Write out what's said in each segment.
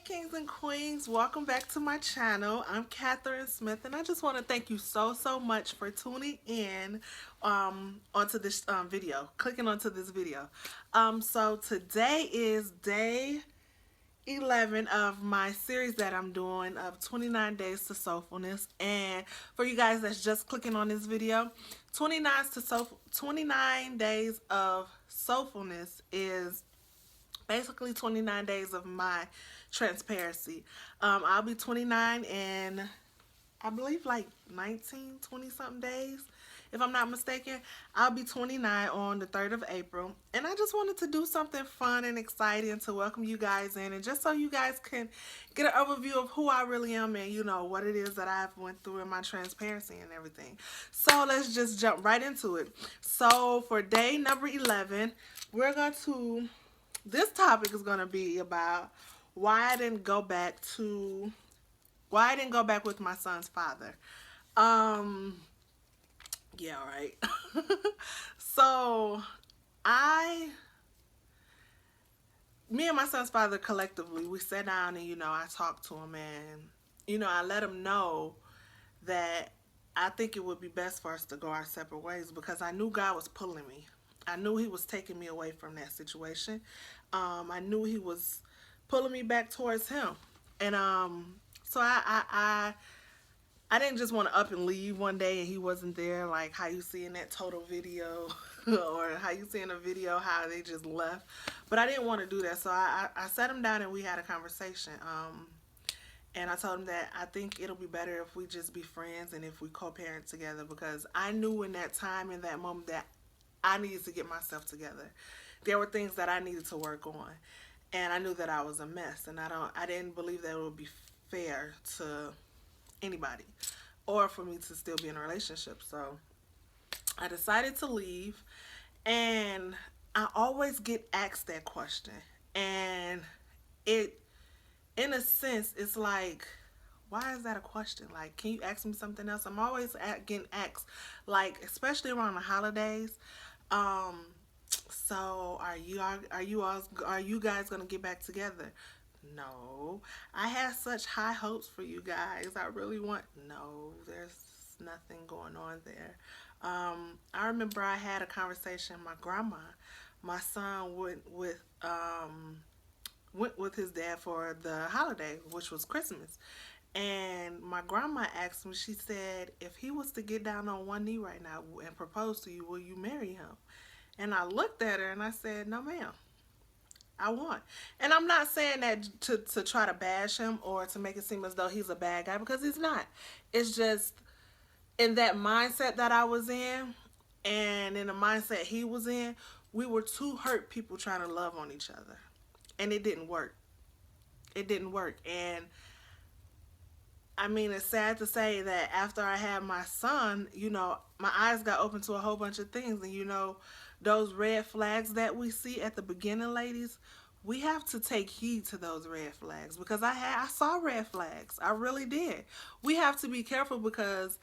Kings and Queens, welcome back to my channel. I'm Catherine Smith, and I just want to thank you so much for tuning in onto this video, clicking onto this video. So today is day 11 of my series that I'm doing of 29 days to soulfulness. And for you guys that's just clicking on this video, 29 days of soulfulness is basically 29 days of my transparency. I'll be 29 in, I believe, like 19, 20 something days. If I'm not mistaken, I'll be 29 on the 3rd of April. And I just wanted to do something fun and exciting to welcome you guys in. And just so you guys can get an overview of who I really am and, you know, what it is that I've went through in my transparency and everything. So let's just jump right into it. So for day number 11, we're going to, this topic is going to be about why I didn't go back with my son's father. Yeah, right. So, me and my son's father collectively, we sat down and, you know, I talked to him and, you know, I let him know that I think it would be best for us to go our separate ways because I knew God was pulling me. I knew he was taking me away from that situation. I knew he was pulling me back towards him. And so I didn't just want to up and leave one day and he wasn't there, like how you see in that Total video or how you see in a video how they just left. But I didn't want to do that, so I sat him down and we had a conversation. And I told him that I think it'll be better if we just be friends and if we co-parent together, because I knew in that time, in that moment, that I needed to get myself together. There were things that I needed to work on, and I knew that I was a mess, and I didn't believe that it would be fair to anybody or for me to still be in a relationship. So I decided to leave, and I always get asked that question, and it, in a sense, it's like, why is that a question? Like, can you ask me something else? I'm always getting asked, like, especially around the holidays. Um, so are you guys gonna get back together? No. I had such high hopes for you guys. I really want. No, there's nothing going on there. I remember I had a conversation with my grandma. My son went with his dad for the holiday, which was Christmas. And my grandma asked me, she said, if he was to get down on one knee right now and propose to you, will you marry him? And I looked at her and I said, no, ma'am, I won't. And I'm not saying that to try to bash him or to make it seem as though he's a bad guy, because he's not. It's just in that mindset that I was in and in the mindset he was in, we were two hurt people trying to love on each other. And it didn't work. It didn't work. And I mean, it's sad to say that after I had my son, you know, my eyes got open to a whole bunch of things. And, you know, those red flags that we see at the beginning, ladies, we have to take heed to those red flags, because I saw red flags. I really did. We have to be careful, because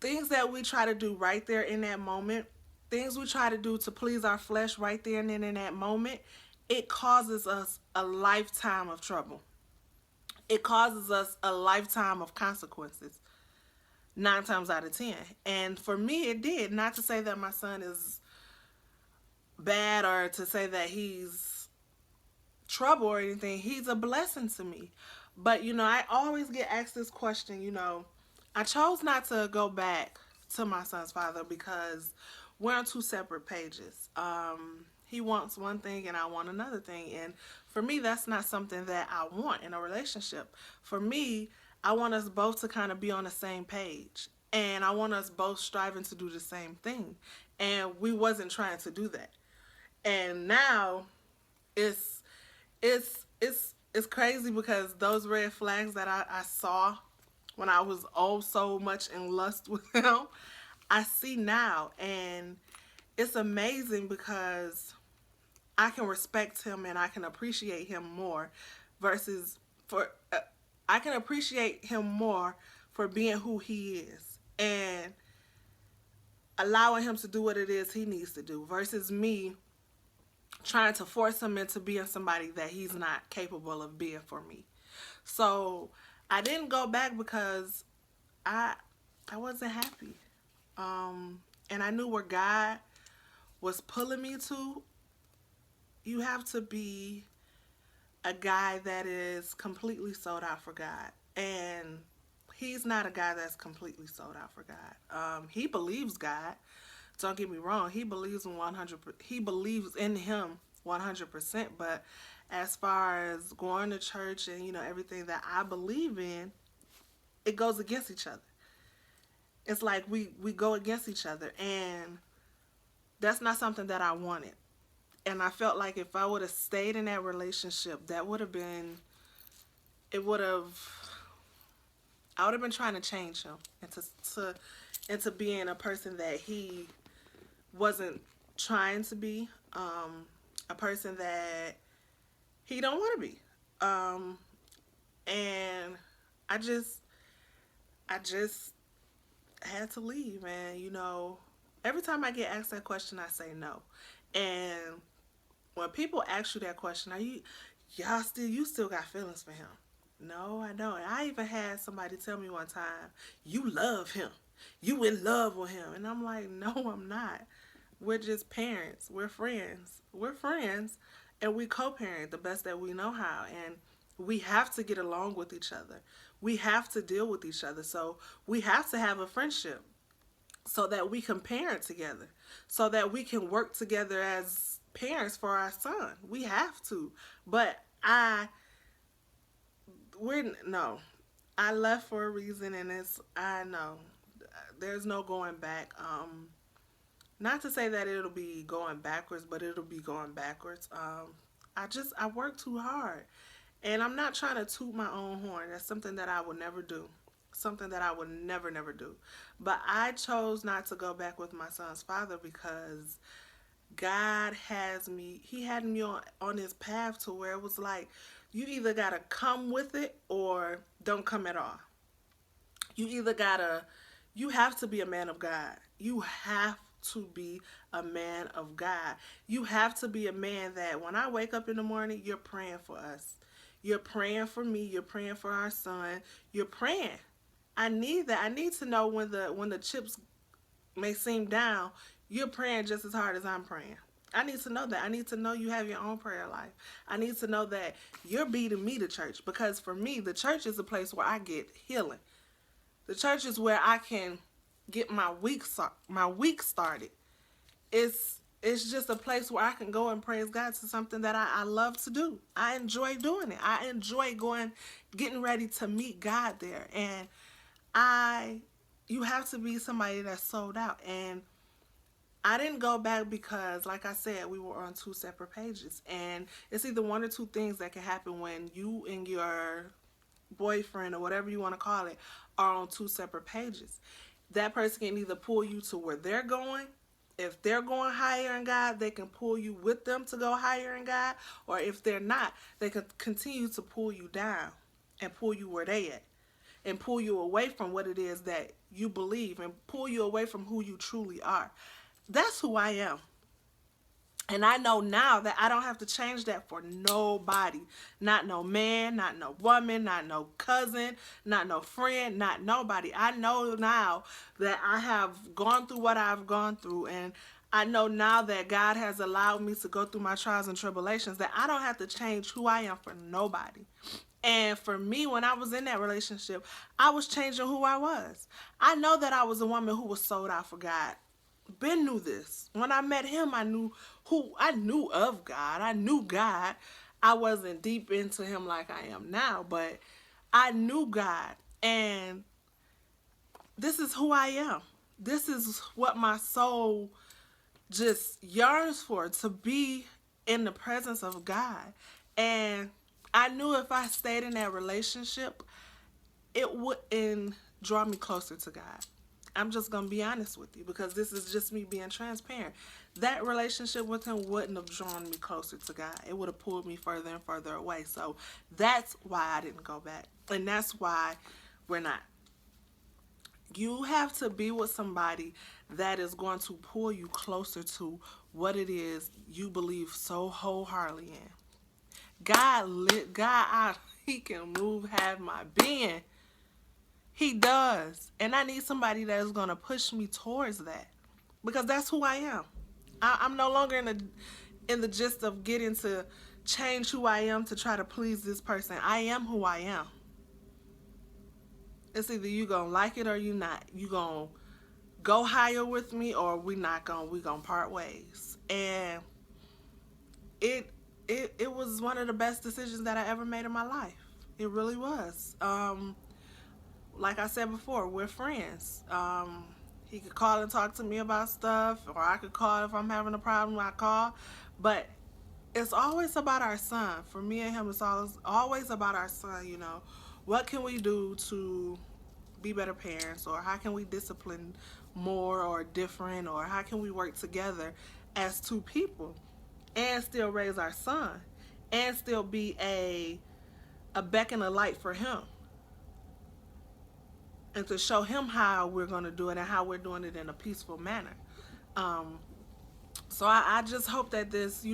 things that we try to do right there in that moment, things we try to do to please our flesh right there and then in that moment, it causes us a lifetime of trouble. It causes us a lifetime of consequences, 9 times out of 10. And for me, it did. Not to say that my son is bad or to say that he's trouble or anything. He's a blessing to me. But, you know, I always get asked this question, you know, I chose not to go back to my son's father because we're on two separate pages. He wants one thing and I want another thing. And for me, that's not something that I want in a relationship. For me, I want us both to kind of be on the same page. And I want us both striving to do the same thing. And we wasn't trying to do that. And now it's it's crazy, because those red flags that I saw when I was oh so much in lust with him, I see now. And it's amazing because I can respect him and I can appreciate him more versus I can appreciate him more for being who he is and allowing him to do what it is he needs to do, versus me trying to force him into being somebody that he's not capable of being for me. So I didn't go back because I I wasn't happy. And I knew where God was pulling me to. You have to be a guy that is completely sold out for God. And he's not a guy that's completely sold out for God. He believes God. Don't get me wrong. He believes in 100. He believes in Him 100%. But as far as going to church and everything that I believe in, it goes against each other. It's like we go against each other, and that's not something that I wanted. And I felt like if I would have stayed in that relationship, that would have been, it would have, I would have been trying to change him into being a person that he wasn't trying to be, a person that he don't want to be. Um, and I just, I just had to leave. And every time I get asked that question, I say no. And when people ask you that question, you still got feelings for him? No, I don't. I even had somebody tell me one time, you love him. You in love with him. And I'm like, no, I'm not. We're just parents. We're friends. We're friends and we co-parent the best that we know how. And we have to get along with each other. We have to deal with each other. So we have to have a friendship so that we can parent together, so that we can work together as parents for our son. We have to. But we're no. I left for a reason, and I know there's no going back. Not to say that it'll be going backwards, but it'll be going backwards. I work too hard, and I'm not trying to toot my own horn. That's something that I would never do. Something that I would never do. But I chose not to go back with my son's father because God has me, He had me on this path to where it was like, you either got to come with it or don't come at all. You either got to, you have to be a man of God. You have to be a man of God. You have to be a man that when I wake up in the morning, you're praying for us. You're praying for me. You're praying for our son. You're praying. I need that. I need to know when the chips may seem down, you're praying just as hard as I'm praying. I need to know that. I need to know you have your own prayer life. I need to know that you're beating me to church, because for me, the church is a place where I get healing. The church is where I can get my week started. It's just a place where I can go and praise God to something that I love to do. I enjoy doing it. I enjoy getting ready to meet God there. And you have to be somebody that's sold out. And I didn't go back because, like I said, we were on two separate pages. And it's either one or two things that can happen when you and your boyfriend, or whatever you want to call it, are on two separate pages. That person can either pull you to where they're going. If they're going higher in God, they can pull you with them to go higher in God. Or if they're not, they can continue to pull you down and pull you where they at, and pull you away from what it is that you believe, and pull you away from who you truly are. That's who I am. And I know now that I don't have to change that for nobody. Not no man, not no woman, not no cousin, not no friend, not nobody. I know now that I have gone through what I've gone through, and I know now that God has allowed me to go through my trials and tribulations, that I don't have to change who I am for nobody. And for me, when I was in that relationship, I was changing who I was. I know that I was a woman who was sold out for God. Ben knew this. When I met him, I knew of God. I knew God. I wasn't deep into him like I am now, but I knew God. And this is who I am. This is what my soul just yearns for, to be in the presence of God. And I knew if I stayed in that relationship, it wouldn't draw me closer to God. I'm just going to be honest with you, because this is just me being transparent. That relationship with him wouldn't have drawn me closer to God. It would have pulled me further and further away. So that's why I didn't go back. And that's why we're not You have to be with somebody that is going to pull you closer to what it is you believe so wholeheartedly in. He can move, have my being. He does. And I need somebody that is going to push me towards that. Because that's who I am. I'm no longer in the gist of getting to change who I am to try to please this person. I am who I am. It's either you gonna like it or you not. You gonna go higher with me or we gonna part ways. And it it was one of the best decisions that I ever made in my life. It really was. Like I said before, we're friends. He could call and talk to me about stuff, or I could call if I'm having a problem. I call, but it's always about our son. For me and him, it's always about our son. You know, what can we do to be better parents, or how can we discipline more or different, or how can we work together as two people and still raise our son and still be a beck and a light for him, and to show him how we're going to do it and how we're doing it in a peaceful manner. Um, so I just hope that this,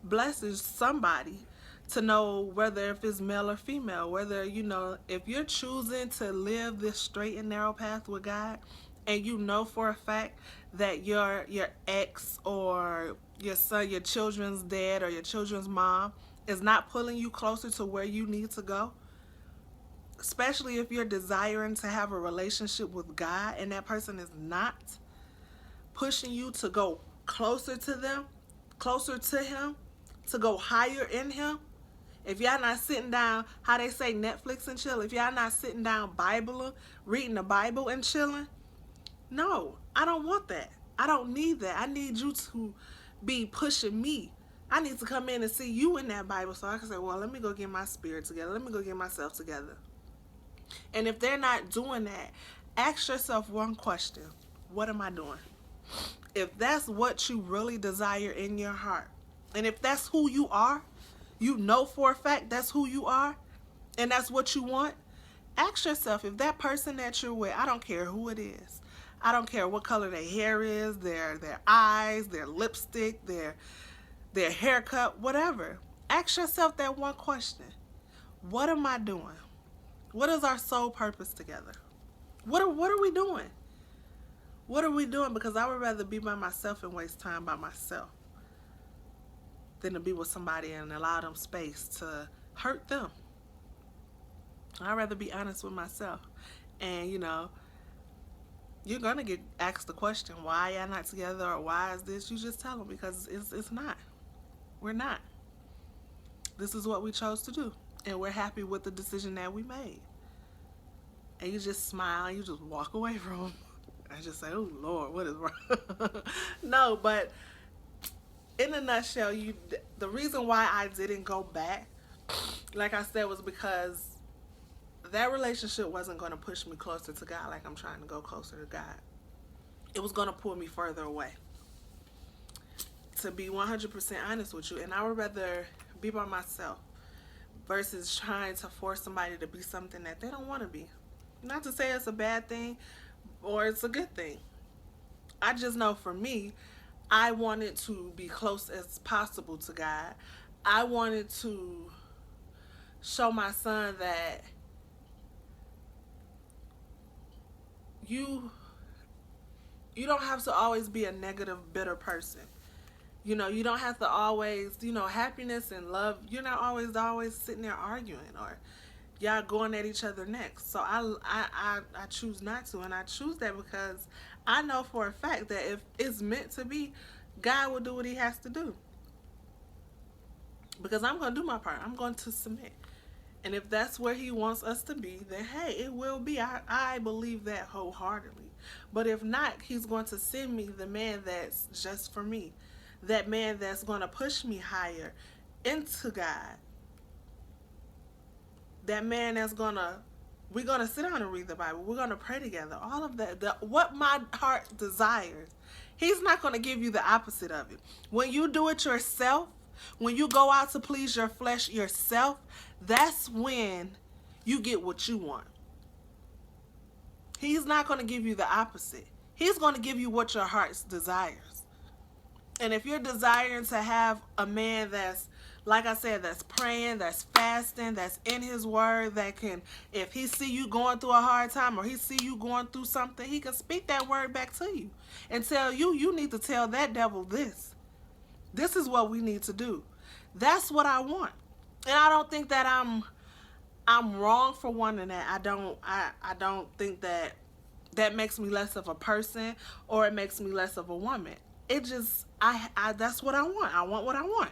blesses somebody to know, whether if it's male or female, whether, if you're choosing to live this straight and narrow path with God, and you know for a fact that your ex or your son, your children's dad or your children's mom is not pulling you closer to where you need to go, especially if you're desiring to have a relationship with God and that person is not pushing you to go closer to them, closer to him, to go higher in him. If y'all not sitting down, how they say Netflix and chill, if y'all not sitting down reading the Bible and chilling, no, I don't want that. I don't need that. I need you to be pushing me. I need to come in and see you in that Bible so I can say, well, let me go get my spirit together. Let me go get myself together. And if they're not doing that, ask yourself one question. What am I doing? If that's what you really desire in your heart, and if that's who you are, you know for a fact that's who you are, and that's what you want, ask yourself, if that person that you're with, I don't care who it is, I don't care what color their hair is, their eyes, their lipstick, their haircut, whatever. Ask yourself that one question. What am I doing? What is our sole purpose together? What are we doing? What are we doing? Because I would rather be by myself and waste time by myself than to be with somebody and allow them space to hurt them. I'd rather be honest with myself. And, you're going to get asked the question, why y'all not together, or why is this? You just tell them, because it's not. We're not. This is what we chose to do. And we're happy with the decision that we made. And you just smile and you just walk away from them. I just say, oh, Lord, what is wrong? No, but in a nutshell, the reason why I didn't go back, like I said, was because that relationship wasn't going to push me closer to God like I'm trying to go closer to God. It was going to pull me further away. To be 100% honest with you. And I would rather be by myself versus trying to force somebody to be something that they don't want to be. Not to say it's a bad thing or it's a good thing. I just know for me, I wanted to be close as possible to God. I wanted to show my son that you don't have to always be a negative, bitter person. You don't have to always, happiness and love. You're not always sitting there arguing or y'all going at each other next. So I choose not to, and I choose that because I know for a fact that if it's meant to be, God will do what he has to do. Because I'm going to do my part. I'm going to submit. And if that's where he wants us to be, then hey, it will be. I believe that wholeheartedly. But if not, he's going to send me the man that's just for me. That man that's going to push me higher into God. That man that's we're going to sit down and read the Bible. We're going to pray together. All of that, what my heart desires. He's not going to give you the opposite of it. When you do it yourself, when you go out to please your flesh yourself, that's when you get what you want. He's not going to give you the opposite. He's going to give you what your heart desires. And if you're desiring to have a man that's, like I said, that's praying, that's fasting, that's in his word, that can, if he see you going through a hard time or he see you going through something, he can speak that word back to you and tell you, you need to tell that devil this. This is what we need to do. That's what I want. And I don't think that I'm wrong for wanting that. I don't think that that makes me less of a person or it makes me less of a woman. It just I that's what I want. I want what I want.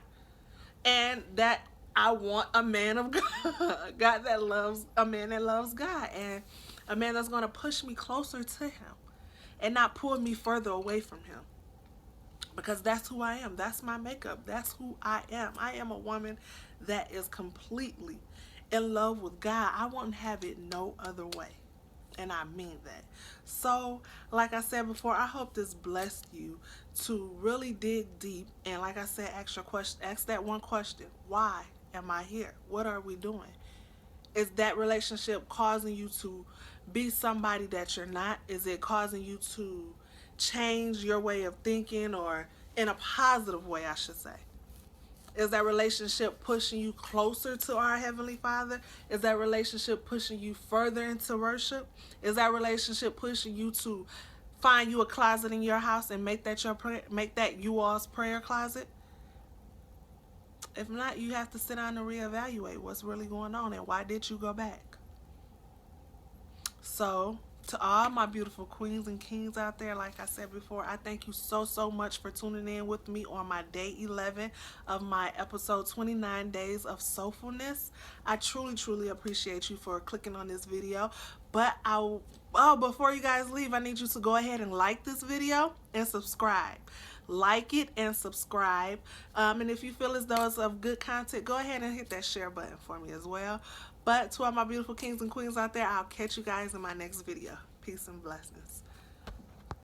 And that I want a man of God. God that loves a man that loves God and a man that's going to push me closer to him and not pull me further away from him. Because that's who I am. That's my makeup. That's who I am. I am a woman that is completely in love with God. I won't have it no other way. And I mean that. So, like I said before, I hope this blessed you to really dig deep. And like I said, ask that one question. Why am I here? What are we doing? Is that relationship causing you to be somebody that you're not? Is it causing you to change your way of thinking, or in a positive way, I should say? Is that relationship pushing you closer to our Heavenly Father? Is that relationship pushing you further into worship? Is that relationship pushing you to find you a closet in your house and make that make that you all's prayer closet? If not, you have to sit down and reevaluate what's really going on and why did you go back. So, to all my beautiful queens and kings out there, like I said before, I thank you so much for tuning in with me on my day 11 of my episode 29 Days of Soulfulness. I truly appreciate you for clicking on this video. But before you guys leave, I need you to go ahead and like this video and subscribe. Like it and subscribe. And if you feel as though it's of good content, go ahead and hit that share button for me as well. But to all my beautiful kings and queens out there, I'll catch you guys in my next video. Peace and blessings.